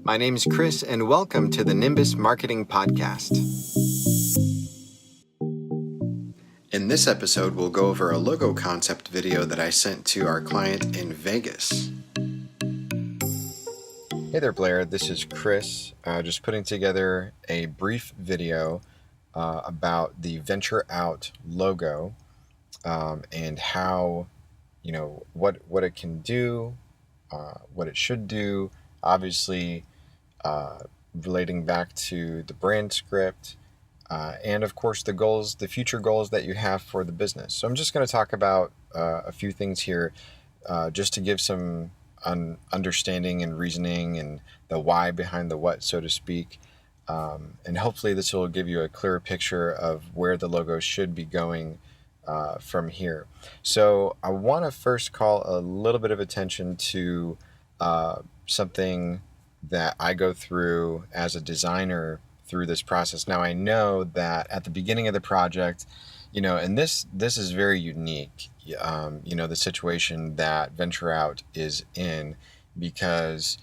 My name's Chris, and welcome to the Nimbus Marketing Podcast. In this episode, we'll go over a logo concept video that I sent to our client in Vegas. Hey there, Blair. This is Chris, just putting together a brief video about the Venture Out logo and how, what it can do, what it should do, obviously relating back to the brand script, and of course the future goals that you have for the business. So I'm just going to talk about a few things here just to give some understanding and reasoning and the why behind the what, so to speak. And hopefully this will give you a clearer picture of where the logo should be going from here. So I want to first call a little bit of attention to something that I go through as a designer through this process. Now I know that at the beginning of the project, and this is very unique, the situation that Venture Out is in, because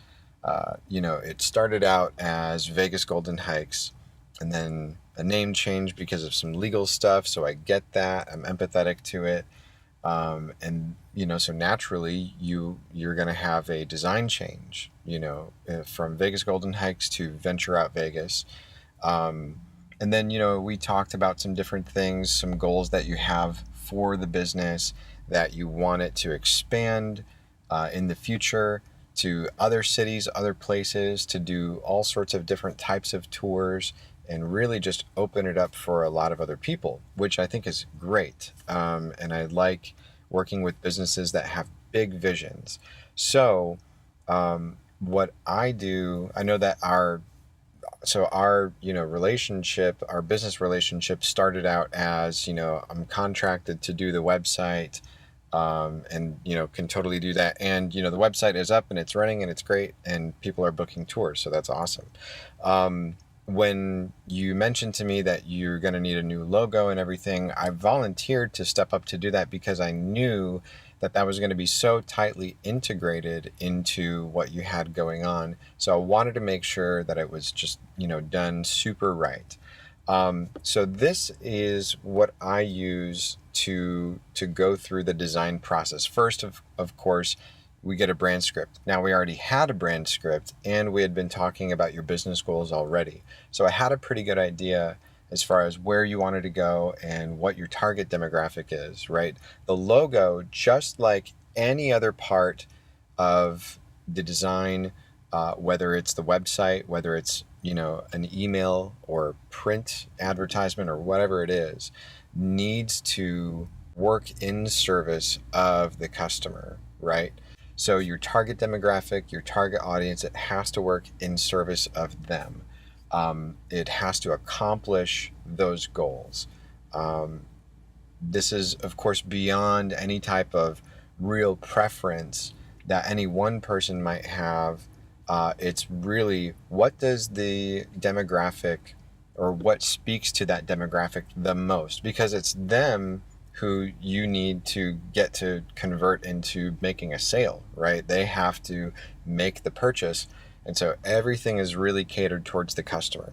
it started out as Vegas Golden Hikes, and then a name change because of some legal stuff. So I get that, I'm empathetic to it. And so naturally you're going to have a design change, from Vegas Golden Hikes to Venture Out Vegas. And then, we talked about some different things, some goals that you have for the business, that you want it to expand in the future to other cities, other places, to do all sorts of different types of tours, and really just open it up for a lot of other people, which I think is great. And I like working with businesses that have big visions. So what I do, I know that our relationship, our business relationship started out as, I'm contracted to do the website, and, can totally do that. And, the website is up and it's running and it's great and people are booking tours. So that's awesome. When you mentioned to me that you're going to need a new logo and everything, I volunteered to step up to do that because I knew that was going to be so tightly integrated into what you had going on. So I wanted to make sure that it was just, done super right. So this is what I use to go through the design process. First, of course, we get a brand script. Now, we already had a brand script and we had been talking about your business goals already. So I had a pretty good idea as far as where you wanted to go and what your target demographic is, right? The logo, just like any other part of the design, whether it's the website, whether it's, an email or print advertisement or whatever it is, needs to work in service of the customer, right? So your target demographic, your target audience, it has to work in service of them. It has to accomplish those goals. This is, of course, beyond any type of real preference that any one person might have. It's really, what does the demographic, or what speaks to that demographic the most? Because it's them who you need to get to convert into making a sale, right? They have to make the purchase. And so everything is really catered towards the customer.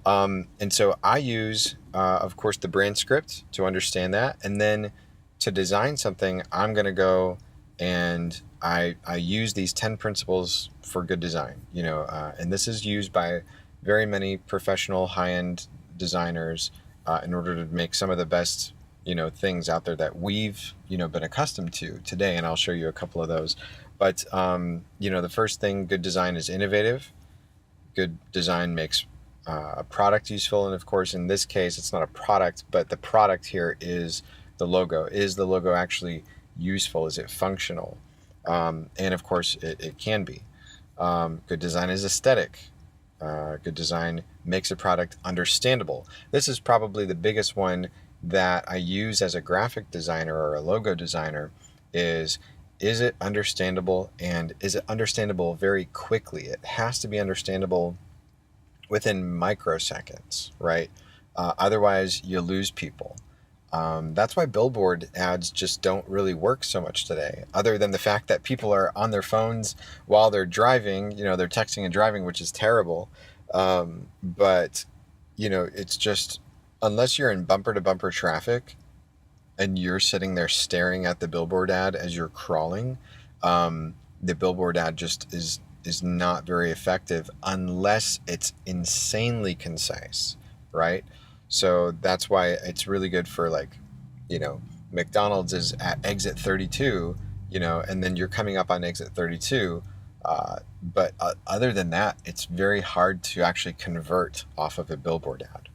And so I use, of course, the brand script to understand that. And then to design something, I'm going to go and I use these 10 principles for good design, and this is used by very many professional high-end designers in order to make some of the best things out there that we've, been accustomed to today. And I'll show you a couple of those. But, the first thing, good design is innovative. Good design makes a product useful. And of course, in this case, it's not a product, but the product here is the logo. Is the logo actually useful? Is it functional? And of course, it can be. Good design is aesthetic. Good design makes a product understandable. This is probably the biggest one that I use as a graphic designer or a logo designer. Is it understandable, and is it understandable very quickly? It has to be understandable within microseconds, right? Otherwise you lose people. That's why billboard ads just don't really work so much today, other than the fact that people are on their phones while they're driving. They're texting and driving, which is terrible. But, it's just, unless you're in bumper to bumper traffic and you're sitting there staring at the billboard ad as you're crawling, the billboard ad just is not very effective unless it's insanely concise, right? So that's why it's really good for, like, McDonald's is at exit 32, and then you're coming up on exit 32. But other than that, it's very hard to actually convert off of a billboard ad.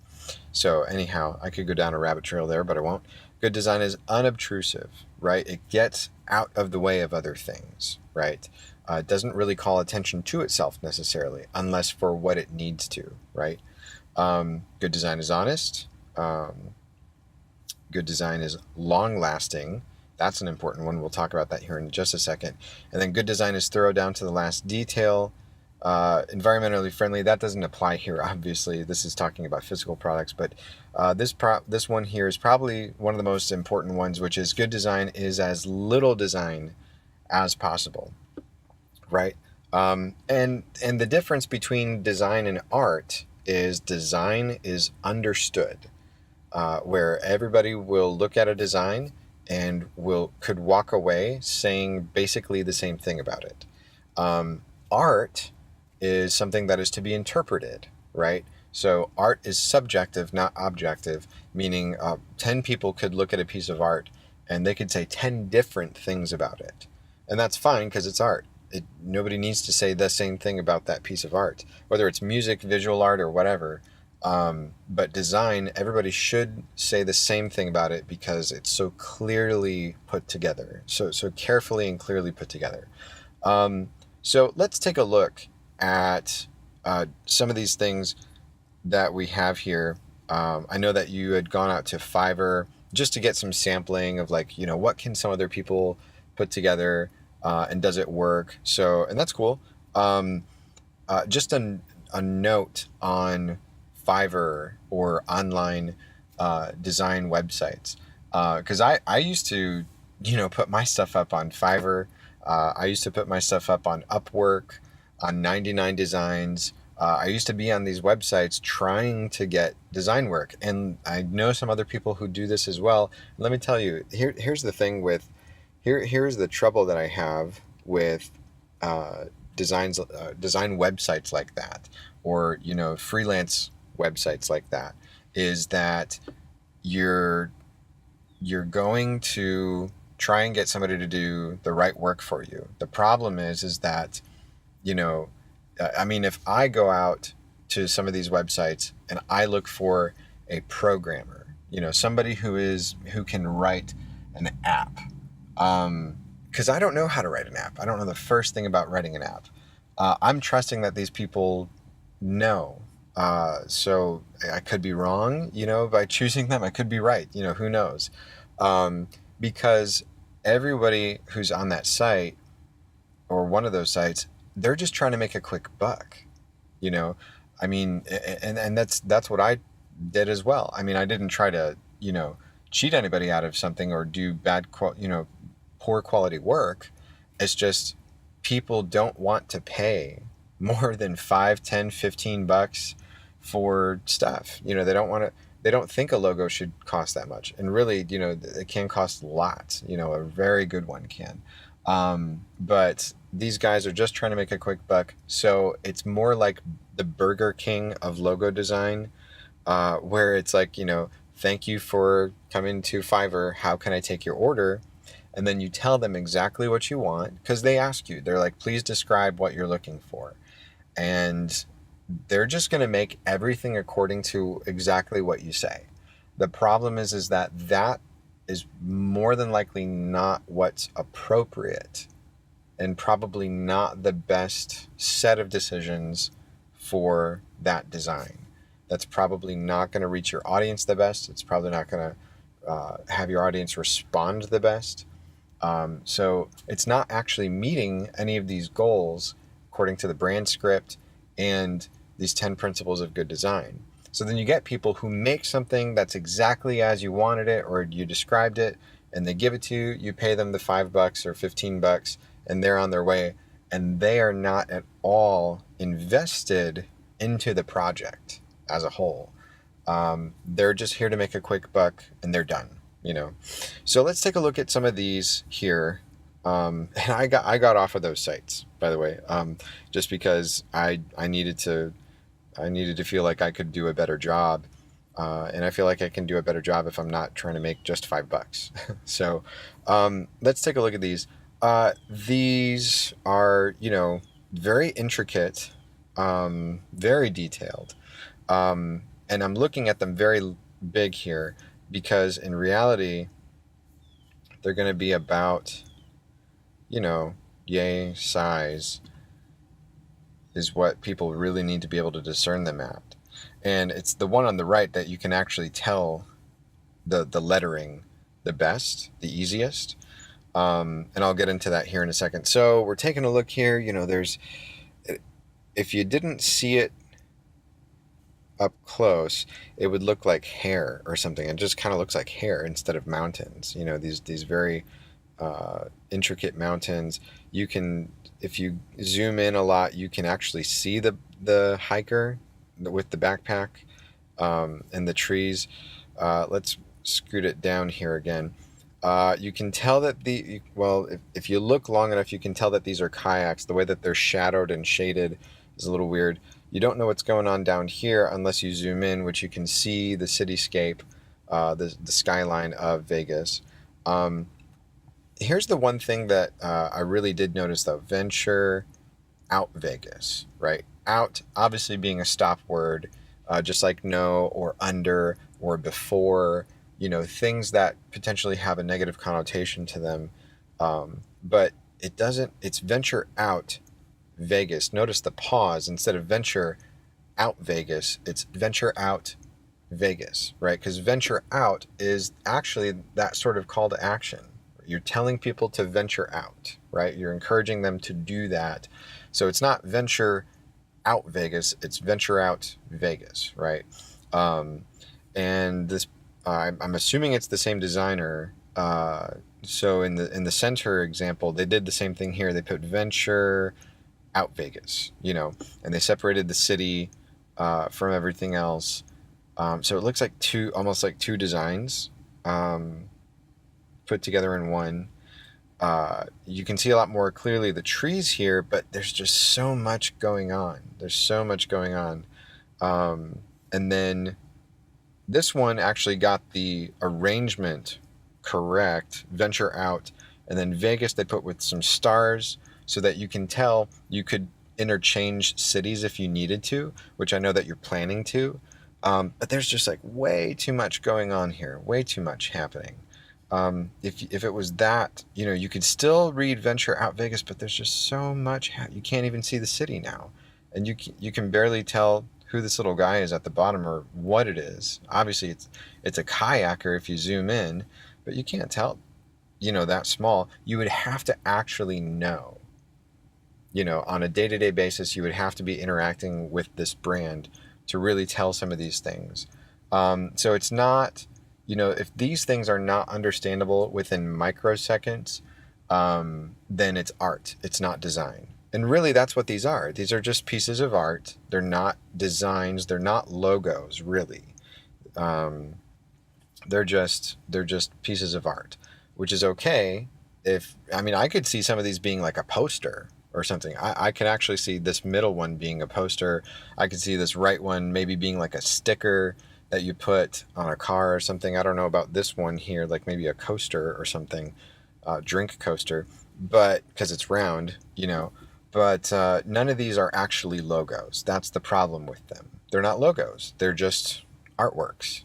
So anyhow, I could go down a rabbit trail there, but I won't. Good design is unobtrusive, right? It gets out of the way of other things, right? It doesn't really call attention to itself necessarily, unless for what it needs to, right? Good design is honest. Good design is long-lasting. That's an important one. We'll talk about that here in just a second. And then good design is thorough down to the last detail. Environmentally friendly, that doesn't apply here, obviously. This is talking about physical products, but this one here is probably one of the most important ones, which is good design is as little design as possible, right? And the difference between design and art is design is understood, where everybody will look at a design and could walk away saying basically the same thing about it. Art is something that is to be interpreted, right? So art is subjective, not objective, meaning 10 people could look at a piece of art and they could say 10 different things about it. And that's fine because it's art. Nobody needs to say the same thing about that piece of art, whether it's music, visual art, or whatever. But design, everybody should say the same thing about it because it's so clearly put together, so carefully and clearly put together. So let's take a look at some of these things that we have here. I know that you had gone out to Fiverr just to get some sampling of, like, what can some other people put together, and does it work? So, and that's cool. Just a note on Fiverr or online design websites, because I used to put my stuff up on Fiverr. I used to put my stuff up on Upwork, on 99 Designs. I used to be on these websites trying to get design work, and I know some other people who do this as well. Let me tell you, here's the thing with here's the trouble that I have with design websites like that, or freelance websites like that, is that you're going to try and get somebody to do the right work for you. The problem is that if I go out to some of these websites and I look for a programmer, somebody who can write an app, because I don't know how to write an app. I don't know the first thing about writing an app. I'm trusting that these people know. So I could be wrong, by choosing them. I could be right, who knows? Because everybody who's on that site or one of those sites, they're just trying to make a quick buck, and that's what I did as well. I didn't try to, cheat anybody out of something or do poor quality work. It's just people don't want to pay more than $5, $10, $15 for stuff. They don't think a logo should cost that much. And really, it can cost lots, a very good one can. But these guys are just trying to make a quick buck. So it's more like the Burger King of logo design, where it's like, thank you for coming to Fiverr. How can I take your order? And then you tell them exactly what you want, because they ask you. They're like, please describe what you're looking for. And they're just going to make everything according to exactly what you say. The problem is that is more than likely not what's appropriate, and probably not the best set of decisions for that design. That's probably not going to reach your audience the best. It's probably not going to have your audience respond the best. So it's not actually meeting any of these goals according to the brand script and these 10 principles of good design. So then you get people who make something that's exactly as you wanted it or you described it, and they give it to you. You pay them the $5 or $15, and they're on their way, and they are not at all invested into the project as a whole. They're just here to make a quick buck, and they're done. So let's take a look at some of these here. And I got off of those sites, by the way, just because I needed to feel like I could do a better job. And I feel like I can do a better job if I'm not trying to make just $5. So let's take a look at these. These are, very intricate, very detailed. And I'm looking at them very big here because in reality, they're going to be about, yay size is what people really need to be able to discern them at. And it's the one on the right that you can actually tell the lettering the best, the easiest. And I'll get into that here in a second. So we're taking a look here. If you didn't see it up close, it would look like hair or something. It just kind of looks like hair instead of mountains. These very intricate mountains. You can, if you zoom in a lot, you can actually see the hiker with the backpack and the trees. Let's scoot it down here again. You can tell that if you look long enough, you can tell that these are kayaks. The way that they're shadowed and shaded is a little weird. You don't know what's going on down here unless you zoom in, which you can see the cityscape, the skyline of Vegas. Here's the one thing that I really did notice, though. Venture out Vegas, right? Out, obviously being a stop word, just like no or under or before, things that potentially have a negative connotation to them. But it doesn't, it's venture out Vegas. Notice the pause. Instead of venture out Vegas, it's venture out Vegas, right? Because venture out is actually that sort of call to action. You're telling people to venture out, right? You're encouraging them to do that. So it's not venture out Vegas, it's venture out Vegas, right? And this, I'm assuming it's the same designer. So in the center example, they did the same thing here. They put venture out Vegas, and they separated the city from everything else. So it looks like almost like two designs put together in one. You can see a lot more clearly the trees here, but there's just so much going on. And then this one actually got the arrangement correct, venture out, and then Vegas they put with some stars so that you can tell you could interchange cities if you needed to, which I know that you're planning to. But there's just like way too much going on here, way too much happening. If it was that, you could still read venture out Vegas, but there's just so much, you can't even see the city now. And you can barely tell who this little guy is at the bottom or what it is. Obviously it's a kayaker if you zoom in, but you can't tell, that small. You would have to actually know, on a day-to-day basis, you would have to be interacting with this brand to really tell some of these things. So it's not, if these things are not understandable within microseconds, then it's art. It's not design. And really, that's what these are. These are just pieces of art. They're not designs. They're not logos, really. They're just pieces of art, which is okay. I could see some of these being like a poster or something. I can actually see this middle one being a poster. I could see this right one maybe being like a sticker that you put on a car or something. I don't know about this one here, like maybe a coaster or something, drink coaster, but because it's round, but none of these are actually logos. That's the problem with them. They're not logos. They're just artworks,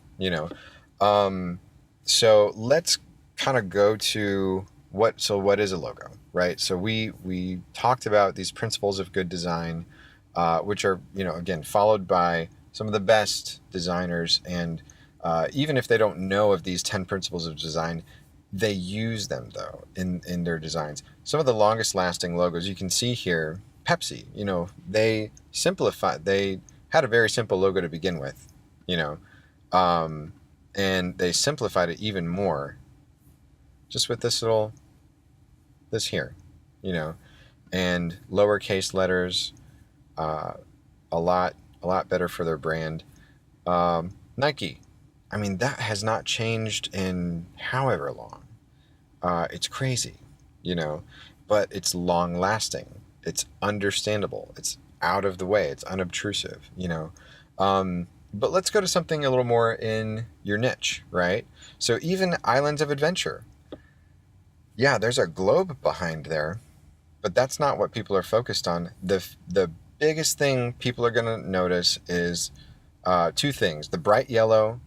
So let's kind of go to what is a logo, right? So we talked about these principles of good design, which are, again, followed by some of the best designers. And even if they don't know of these 10 principles of design, they use them, though, in their designs. Some of the longest lasting logos you can see here, Pepsi, they had a very simple logo to begin with. you know. And they simplified it even more just with this here, you know, and lowercase letters, uh, a lot better for their brand. Nike, I mean, that has not changed in however long. It's crazy, you know, but it's long lasting. It's understandable. It's out of the way. It's unobtrusive, you know. But let's go to something a little more in your niche, right? So even Islands of Adventure. Yeah, there's a globe behind there, but that's not what people are focused on. The biggest thing people are going to notice is two things: the bright yellow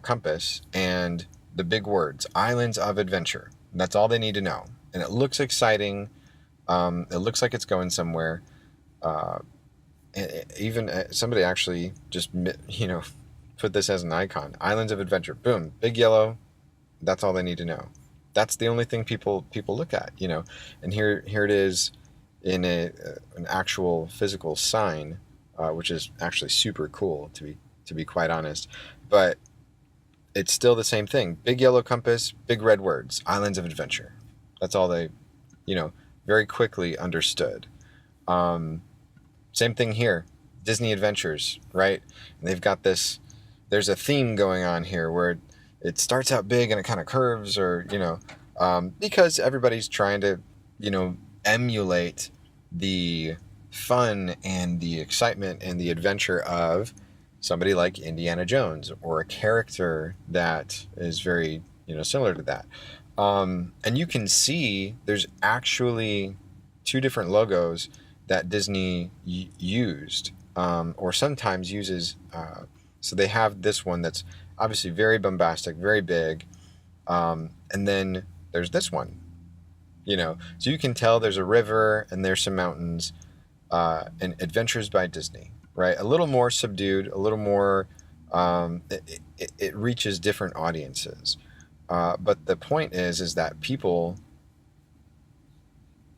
compass and the big words, Islands of Adventure. That's all they need to know. And it looks exciting. It looks like it's going somewhere. Uh, Even somebody actually just, put this as an icon. Islands of Adventure. Boom. Big yellow. That's all they need to know. That's the only thing people look at, you know. And here it is in an actual physical sign, which is actually super cool to be quite honest. But it's still the same thing. Big yellow compass, big red words, Islands of Adventure. That's all they, very quickly understood. Um, Same thing here. Disney Adventures, right? And they've got this, there's a theme going on here where it starts out big and it kind of curves, or, because everybody's trying to, emulate the fun and the excitement and the adventure of somebody like Indiana Jones, or a character that is very, similar to that. And you can see there's actually two different logos that Disney used, or sometimes uses. So they have this one that's obviously very bombastic, very big, and then there's this one. So you can tell there's a river and there's some mountains, and Adventures by Disney, right? A little more subdued, a little more. It reaches different audiences, but the point is that people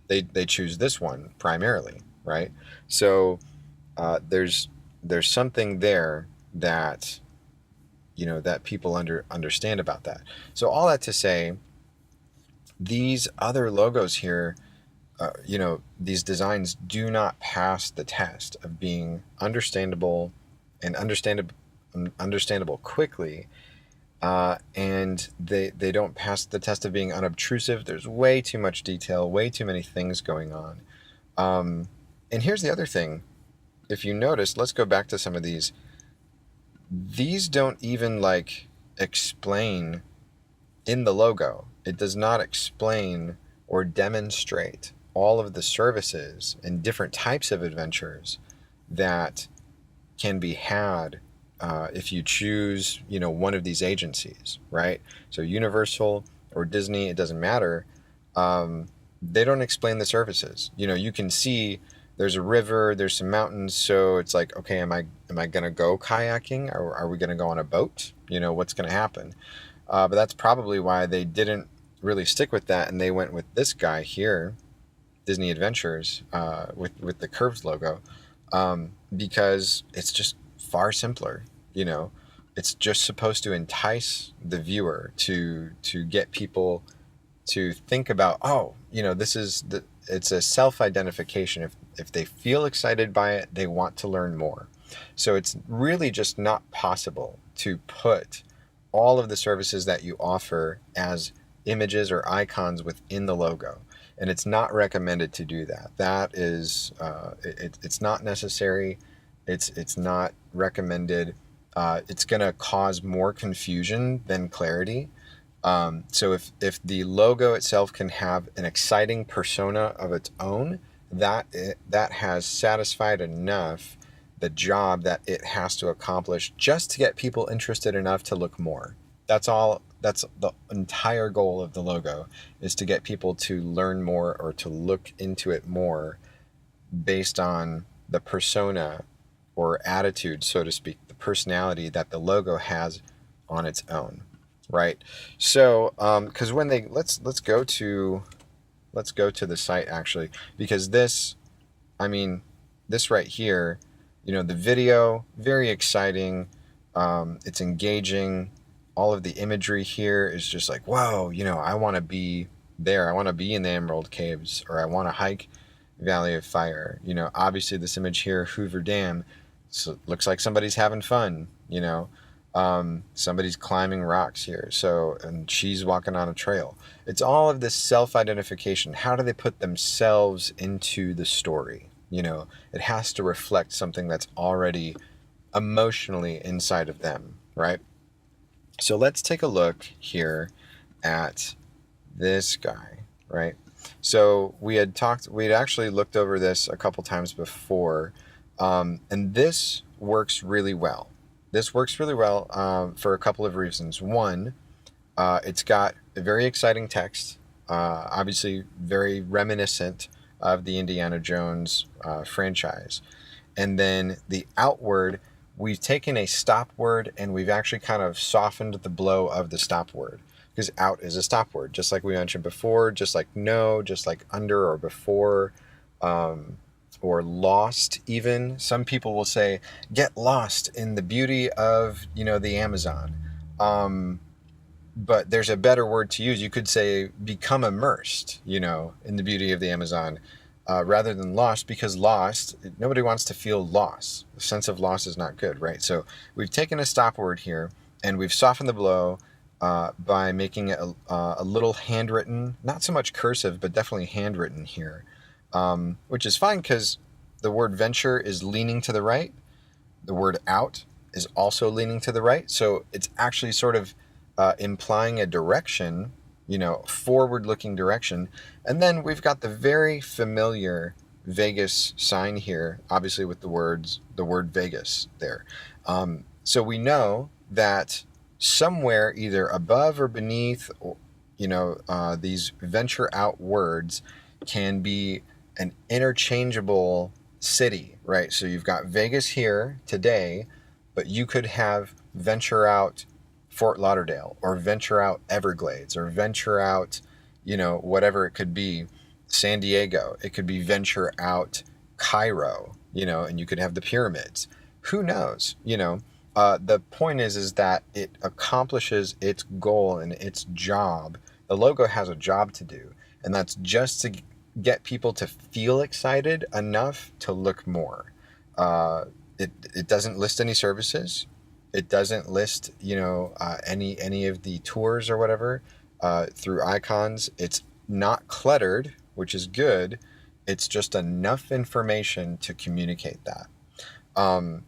they choose this one primarily, right? So there's something there that that people understand about that. So all that to say, these other logos here, these designs do not pass the test of being understandable and understandable quickly, and they don't pass the test of being unobtrusive. There's way too much detail, way too many things going on. And here's the other thing. If you notice, let's go back to some of these. These don't even explain in the logo. It does not explain or demonstrate all of the services and different types of adventures that can be had if you choose, one of these agencies, right? So Universal or Disney, it doesn't matter. They don't explain the services. You can see there's a river, there's some mountains, so it's like, okay, am I gonna go kayaking, or are we gonna go on a boat? What's gonna happen? But that's probably why they didn't really stick with that, and they went with this guy here, Disney Adventures, with the curved logo, because it's just far simpler. It's just supposed to entice the viewer to get people to think about, oh, it's a self-identification. If they feel excited by it, they want to learn more. So it's really just not possible to put all of the services that you offer as images or icons within the logo. And it's not recommended to do that. That is, it's not necessary. It's not recommended. It's going to cause more confusion than clarity. So if the logo itself can have an exciting persona of its own, that has satisfied enough the job that it has to accomplish just to get people interested enough to look more. That's all. That's the entire goal of the logo, is to get people to learn more or to look into it more based on the persona or attitude, so to speak, the personality that the logo has on its own. Right. So, because when let's go to the site actually, because this right here, the video, very exciting. It's engaging. All of the imagery here is just like, whoa, I want to be there. I want to be in the Emerald Caves, or I want to hike Valley of Fire. Obviously this image here, Hoover Dam, so looks like somebody's having fun. Somebody's climbing rocks here. So, and she's walking on a trail. It's all of this self-identification. How do they put themselves into the story? It has to reflect something that's already emotionally inside of them, right? So let's take a look here at this guy, right? So we had actually looked over this a couple times before, and this works really well. This works really well for a couple of reasons. One, it's got a very exciting text, obviously very reminiscent of the Indiana Jones franchise. And then the outward, we've taken a stop word and we've actually kind of softened the blow of the stop word, because out is a stop word, just like we mentioned before, just like no, just like under or before, or lost even. Some people will say, get lost in the beauty of, the Amazon. But there's a better word to use. You could say become immersed, in the beauty of the Amazon. Rather than lost, because lost, nobody wants to feel loss. The sense of loss is not good, right? So we've taken a stop word here and we've softened the blow by making it a little handwritten, not so much cursive, but definitely handwritten here, which is fine because the word venture is leaning to the right. The word out is also leaning to the right. So it's actually sort of implying a direction, forward-looking direction. And then we've got the very familiar Vegas sign here, obviously with the word Vegas there. So we know that somewhere either above or beneath, these venture out words can be an interchangeable city, right? So you've got Vegas here today, but you could have venture out Fort Lauderdale, or venture out Everglades, or venture out, whatever it could be, San Diego. It could be venture out Cairo, and you could have the pyramids. Who knows? The point is that it accomplishes its goal and its job. The logo has a job to do, and that's just to get people to feel excited enough to look more. It doesn't list any services. It doesn't list, any of the tours or whatever through icons. It's not cluttered, which is good. It's just enough information to communicate that.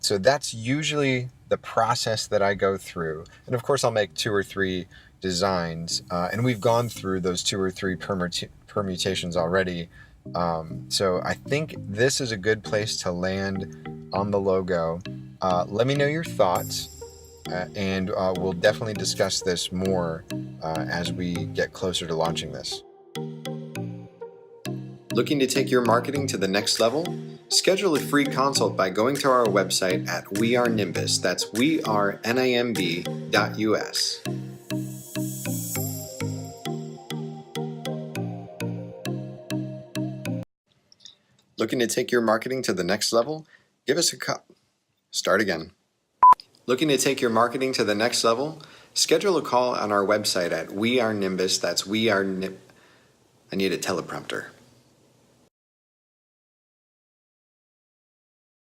So that's usually the process that I go through. And of course, I'll make 2 or 3 designs. And we've gone through those 2 or 3 permutations already. So I think this is a good place to land on the logo. Let me know your thoughts. And we'll definitely discuss this more as we get closer to launching this. Looking to take your marketing to the next level? Schedule a free consult by going to our website at wearenimbus. That's wearenimb.us. Looking to take your marketing to the next level? Give us a call. Start again. Looking to take your marketing to the next level? Schedule a call on our website at wearenimbus. That's I need a teleprompter.